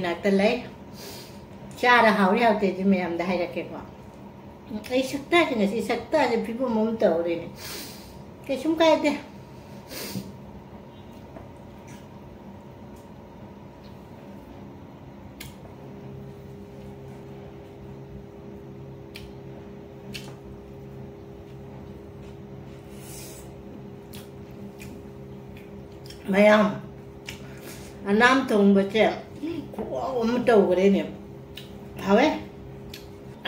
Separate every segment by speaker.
Speaker 1: नाते ले चारा हावरे हावते जी मैं हमदा है रखे को ऐ सकता है नहीं सकता है फिर वो ममता हो रही ने कैसे मुकाए दे मैम नाम थोंग बच्चे हम तो करे ने हावे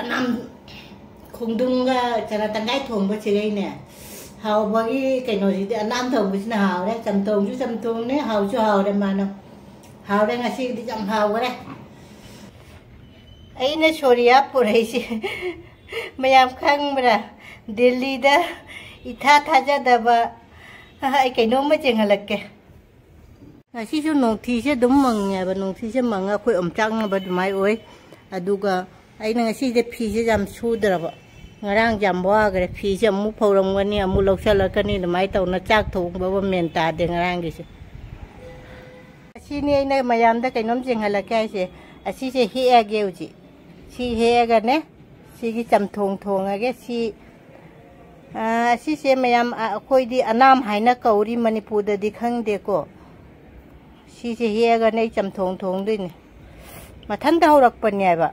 Speaker 1: नाम खुंदुंगा चरा तंगाई थोंग बच्चे गई ने हाव बगी कहीं जी नाम थोंग बच्चे ना हाव रे चमथोंग ने हाव जो हाव रे मानो हाव रे ngasi di jam हाव रे आई ने छोरिया पुरई से मैम खंग बरा दिल्ली दा इथा थाजा दबा आई कहीं में चेंगलक के सिसु नोंथी से दुम मंगे नोंथी से मंगा कोई अमचांग बदमाई ओय अदुगा आइना से फी से जाम सुद्रब ngarang jam वागरे फी से अमु फौरमगनी अमु लौसलकनी दमाई तौना चाक थोंबब मेन तादे ngarang गिसे असीनी आइना मयामदा कैनोम चेंगलके आइसे असी से हेगे उजी सी हेगने सिगी चमथोंग थोंगागे सी असी से मयाम अखोइदी अनाम हाइना कौरी मणिपुरददी खंगदेको सीसे हेगा नहीं चमथोंग थोंगदोइने मथंदा हौरकपनेबा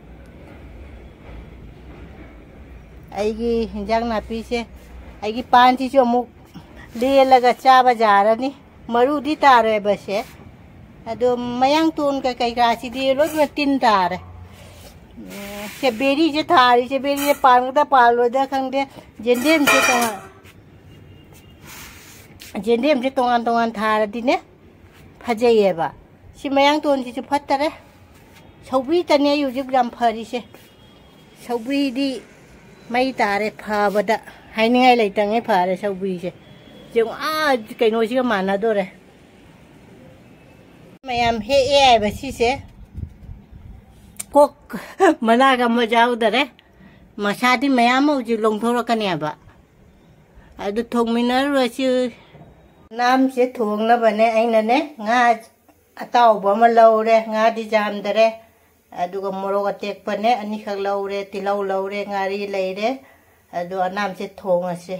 Speaker 1: आइगी हिंजांग नापी से आइगी पान सिसु अमुक लेलगा चाबा जारनी मरुदी तारे बसे अदो मयांग तोन का कईरा सिदी लोइ तिन तारे से बेरी से थारी से बेरी से पानगदा पालोदा खंगदे जेंदेम से तोंगान थारदिने फजेबा सि मयांग तोन से फत्तरे सौबी तने युजिक ग्राम फरी से सौबी दी मई तारे फाबदा हाइनिंगाई लेतंगे फारे सौबी से जों आ कइनो सिगा माना दोरे मयाम हे ए आइबा सिसे कोक मनागा मजाउदरे मसादी मयाम उजि लोंथोरकनेबा अदु थोंमिनरसि नाम से थोंगना बने आइनने nga अताउबा म लौरे nga दि जामदरे अदुगा मोरोग अटेकपने अनि खक लौरे तिलौ लौरे ngaरी लेरे अदु नाम से थोंगसे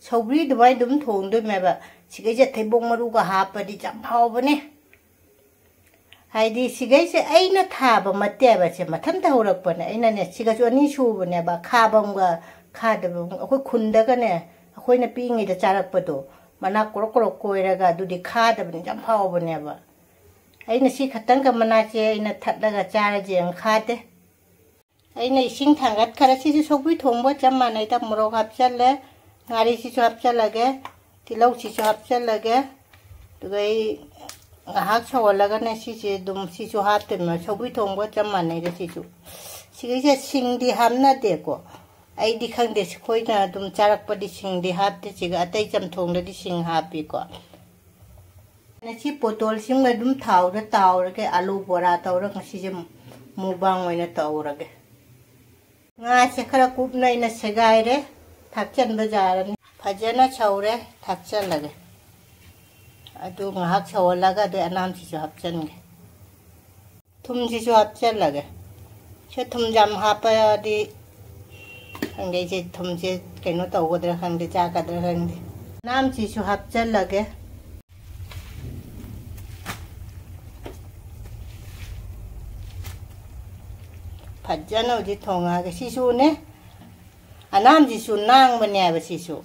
Speaker 1: सौबी दुबाई दुम थोंदो मेबा सिगै जे थैबोंग मरुगा हापदि जाम हावबने हाइदि सिगै से आइना थाबा मतेबा से मथन्ता होरकपने आइना ने सिगसु अनि सुबने बा खाबंगा खादबं अखोइ खुंदगने अखोइना पिङैदा चारकपदो मना कोरक कोरक कोइरगा दुदि खादबनि जाम हावबनेबा आइना सि खतंग का मनाचे आइना थटलगा चारजे अं खादे आइना इसिंग थांगत खरा सिसु सौबी थोंबो जाम मानैदा मोरोग हापचले ngaरी सिसु हापचलगे तिलौ सिसु हापचलगे दुगै ngahak sawalaga ne सिसे दुम सिसु हापते म सौबी थोंबो जाम मानैदा सिसु सिगैसे सिंगदि हामना देखो आई दिखंग दे खोइना दुम चारक पदि सिंग दि हापते सिगा अतै चमथोंग दि सिंग हापि को नसि पोटोल सिंग दुम थाव द तावरगे आलू बोरा तावरग ngasi जे मुबांग ओइना तावरगे nga से खरा कुपना इना सेगाइरे थाकचन बजारनि फजना छौरे थाकचन लगे अदु ngahak छवलागा दे अनाम सिसु हापचनगे थुम सिसु हापचन लगे से थुम जाम हापा दि खंगे जे थुम से कइनो तौगदरा खंगे चाकदरा खंगे नाम सिसु हापचन लगे फजन उजि थोंगागे सिसु ने अनाम सिसु नांग बनेबा सिसु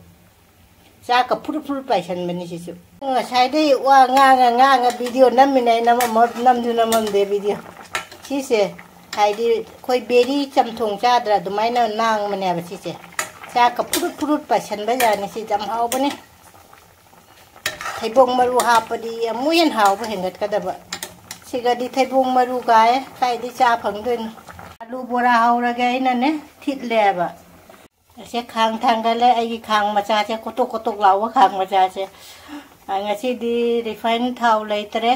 Speaker 1: चाका फुर फुर पाइसन बनि सिसु साइदे वा nga वीडियो नमिनै नमदु नमदे वीडियो सिसे हाइदि कोई बेरी चमथोंग चाद्रा दुमाइना नांग मनेबा सिसे चाका फुर फुर पाइसन बजानि सि जाम हावबने थैबोंग मरु हापदि अमुयन हावबो हेंगत कदबा सिगदि थैबोंग मरु गाय काइदि चा फंगदोन आलू बोरा हावरगे आइनाने थिटलेबा से खांग थांगले आइगी खांग मचा से कोटोक कोटोक लावा खांग मचा से ngasi रिफाइन थाव लेतरे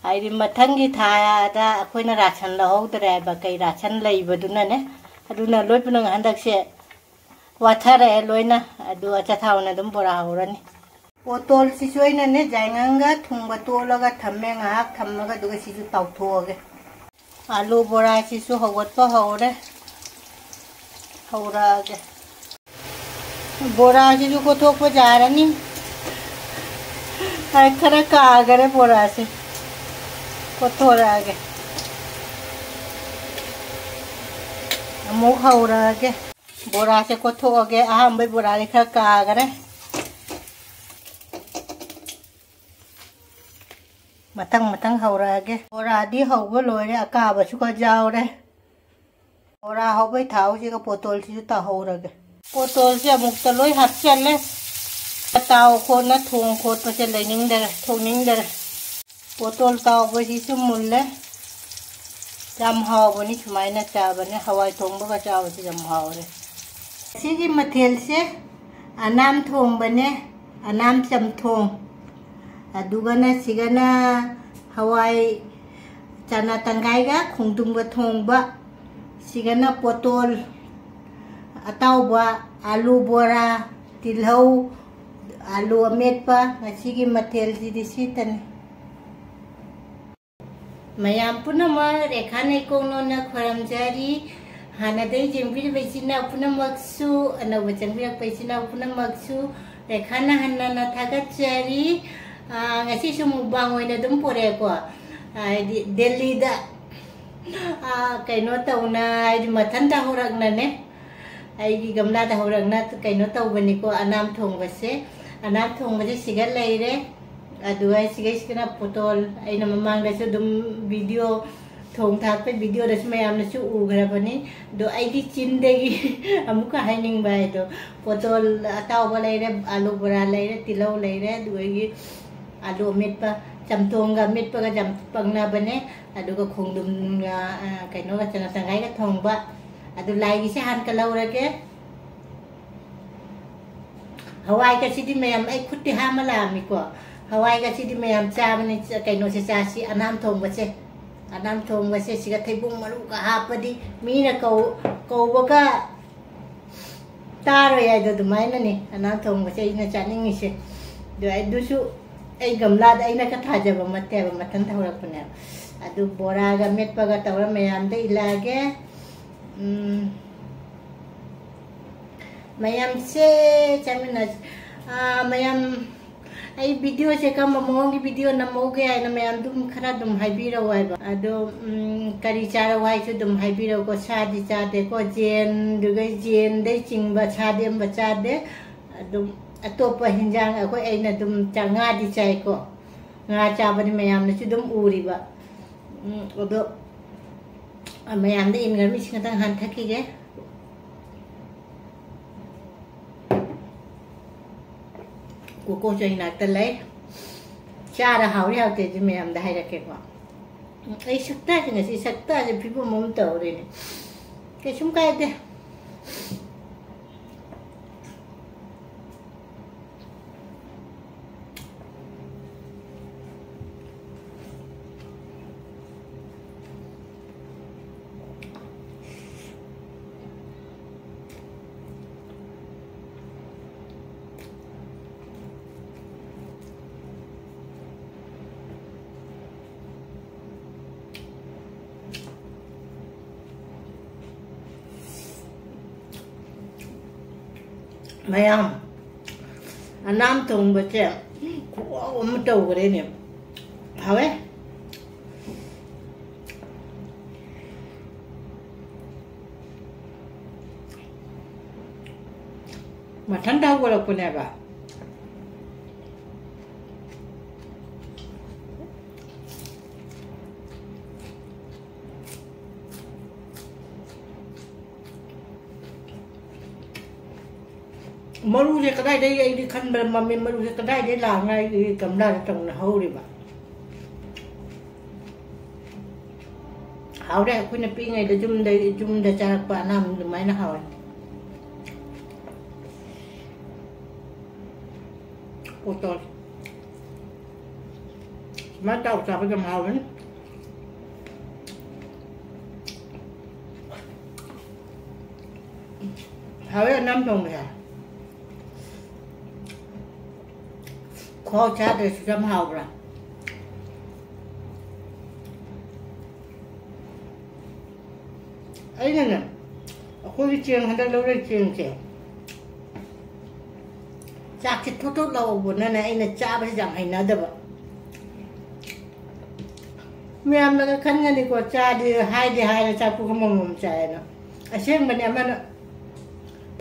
Speaker 1: आइदि मथंगी थादा अखोइना राशन लहौदरे बा कै राशन लैबदुनाने अदुना लोइपनंग हंदकसे वाथरे लोइना अदु अचा थावना दम बोरा हावरनी pothole सिसुइनने जाइंगा Thumba तोलगा थम्मे ngahak thammaga duga sisu tawthoge आलू बोरा सिसु हवत्पा हौरे हौरागे बोरा सिसु को थोकपा जारनी खरा कागरे बोरा से को थोरागे अमुक हौरागे बोरा से को थोगे अहम बोरा ले खरा कागरे मतंग हौरागे बोरा दी हौबा लोरे अकाबसु को जावरे बोरा हौबै थाउसिगा पोटोल सिसु ताहौरागे पोटोल से अमुक तलोय हपचले ताव खोना थोंग खोटपसे लेनिंगदरे थोंनिंगदरे पोटोल तावबा सिसु मुल्ले जाम हावबनी सुमाइना चाबने हवाई थोंबगा चाबसे जाम हावरे सिगी मथेल से अनाम थोंबने अनाम चमथोंग अदुगना सिगना हवाई चना तंगाईगा खुंदुंगा थोंबा सिगना पोटोल अताउबा आलू बोरा तिलहौ आलू अमेटपा ngasiगी मथेल जिदि सितने मयाम पुनमा रेखा नैकोंगनोना खरमजारी हानादै जेंबिर बैसिना पुनमक्सु अनौबा जेंबिर बैसिना पुनमक्सु रेखाना हन्नाना थागतजारी ngasi sumubang oina dum poreko Delhi da kaino tauna mathan da horagna ne ai gi gamla da horagna kaino tawbani ko anam thongbase sigal leire adu ai sigai sikana potol aina mamang da su dum video thong thak pe video da mayam na su ugrabani do ai di chindegi amuka haining bai do potol atawba leire alu bora leire tilau leire du ai आलू मेटपा चमथोंगा मेटपा जमपंगना बने अदुगा खोंदुम कइनोगा चना तंगाईगा थोंबा अदु लाइगी से हान कलौरगे हवाई का सिदि मयाम आई खुट्टी हामलामिको हवाई का सिदि मयाम चाबने कइनो से चासी अनाम थोंबसे सिगा थैबुंग मरु का हापदी मीना कौबगा तारो यादो दुमाइननी अनाम थोंबसे इना चानिंगिसे दो आई दुसु ai gamla da ina ka thajaba matte ba matan thawrakpane adu bora ga metpa ga tawra mayam da ilage mayam se chamina mayam ai video se kam mongi video na moge ai na mayam dum khara dum haibira wai ba adu kari chara wai chu dum haibira ko sadi chade ko jen dugai jen dai chingba chade ba chade adu अतोपा हिंजांग अखोय ऐना दुम चांगा दि चाइको nga चाबनि मयाम नसु दुम उरिबा ओदो मयाम दे इन गरमि सिंगा तंग हान थकीगे cocoa China तलै चारा हावरि हावते जि मयाम दा हाइरके को ऐ सकता जि ngasi सकता जि फिबो मम तौरे ने के सुम कायदे Mayam anam thong bache ko taw gare ne hawe mathan daw ko lakune ba maru je kadai dai ai di khan ber mami maru je kadai dai la ngai kamla tong na ho ri ba hau dai ku na pi ngai da jum da cha pa nam mai na hau potol ma tau sa pa jam hau ni hau nam tong ya khó chát rồi chăm hào rồi ấy nè khối cái chiên hắn đang lâu đây chiên chèo chát thì thốt thốt lâu buồn này anh là cha bây giờ hay nói được ạ mẹ em là cái khăn này có cha đi hai là cha cũng không mong cha nó à xem bên em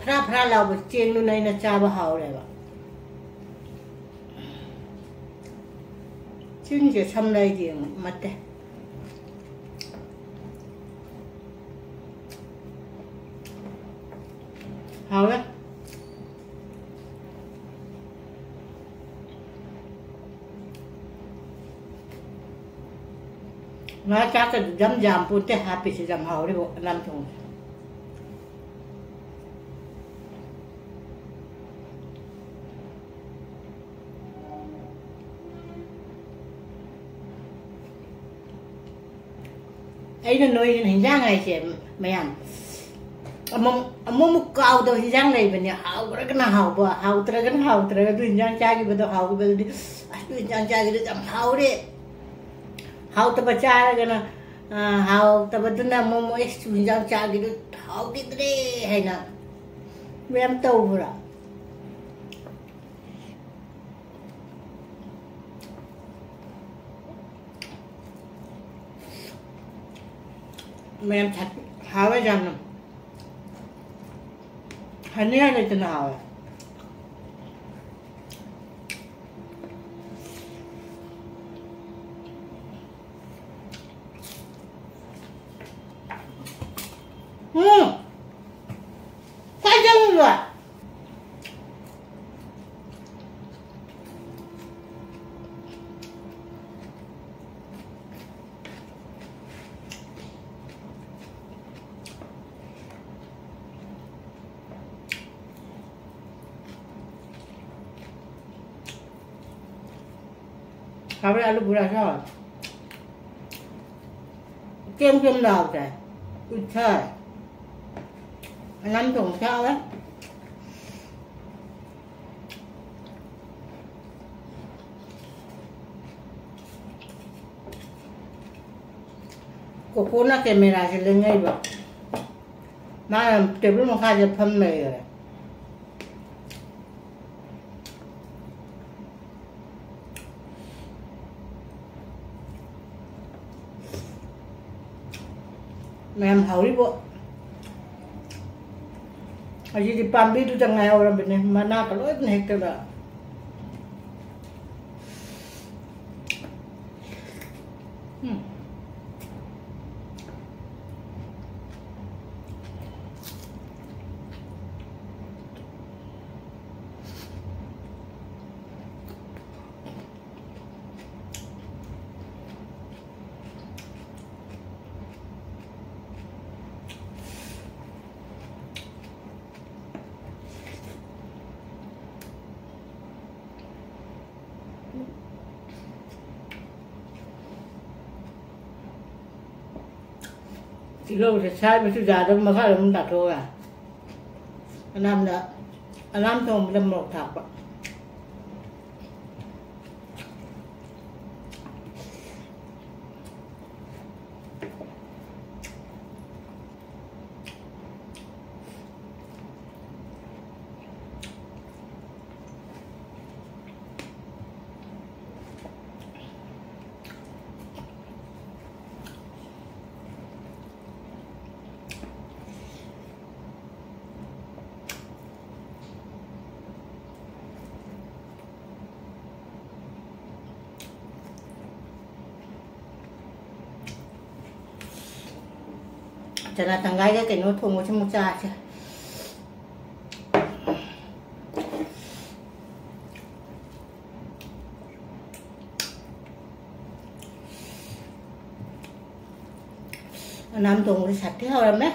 Speaker 1: nó phra lâu bật chiên luôn này là cha bao hào này ạ chiên chỉ xăm này gì mất đấy hào đấy nói chắc là dám pun teh happy si dám hào đấy bộ làm thùng ấy nó nuôi hình dáng này chị mày ăn mông cao đâu hình dáng này bên nhà hào cái nào hào bờ hào cái hình dáng cha cái bên đó hào cái bên đi hình dáng cha cái dám hào đấy hào tập baca cái nào hào tập tu na mông hình dáng cha cái hào cái đấy hay na em tàu rồi em thật hào cái rằng hành này là thế nào sai chân rồi Kami alu budak sao? Kem nào kìa, trời, năm thùng sao đấy? Cô na camera sẽ lên ngay vậy, mà tiếp lúc mà khaiจะphân này rồi. Mem hau ibu. Aji di pambi tu jangan orang benih mana kalau itu hektar dah. Thì lâu sẽ sai với chú già đâu mà khai là muốn đặt thôi à. Anh làm thôi mình làm một thạp ạ. Cho nên thằng gái cái nó thùng một trong một trà chứ. Nam thùng đi sạch thế hầu lắm đấy.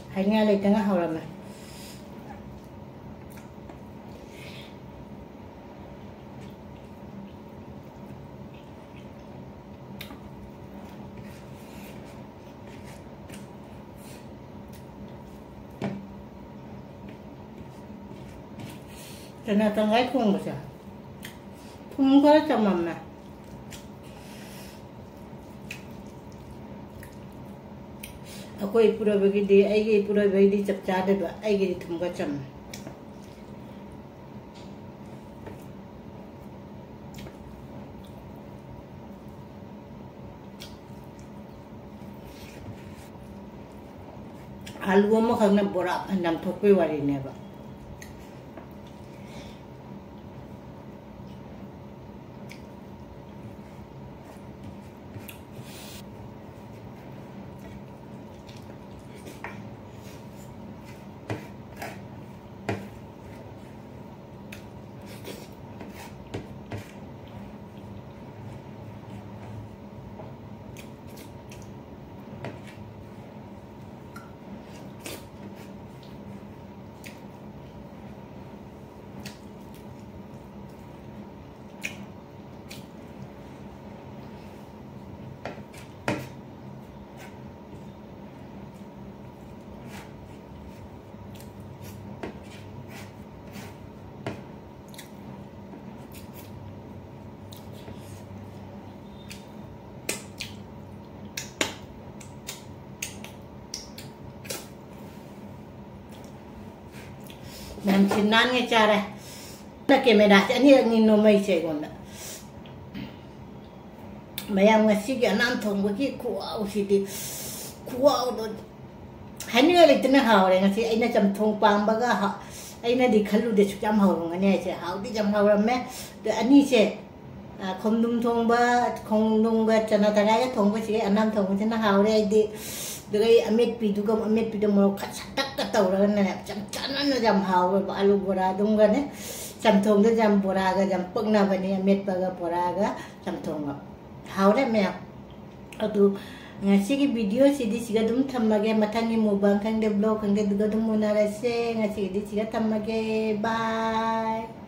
Speaker 1: Hãy nghe lời tiếng hầu lắm này. Cho nên thằng gái không mà sao 그래 잠깐만. Aku ipura bagi di, ai ipura bagi di cap cade ba, ai di thumga cham. Alu mo khang na bora andam thokpe wari ne ba. Nam chinan nge cara. Na ke me dah ni no mai che gon. Mayam ngasi ke nan thong ki kuau si di kuau do. Hani le tna ha ore ngasi aina cham thong pam ba ga ha. Aina di khalu de cham ha ro ngane che ha di cham ha ro me de ani che khom dum thong ba chana ta ga thong ba si anam thong chana ha ore di Dari amit pidu mo katak kataw ra na cham chanan na jam haw ba alu bora dung ga ne cham thong da jam bora ga jam pag na ba ni amit pa ga bora ga cham thong ga haw re me adu ngasi ki video sidi siga dum thammage mathangi mubang khang de blog khang de duga dum mona ra se ngasi di siga thammage bye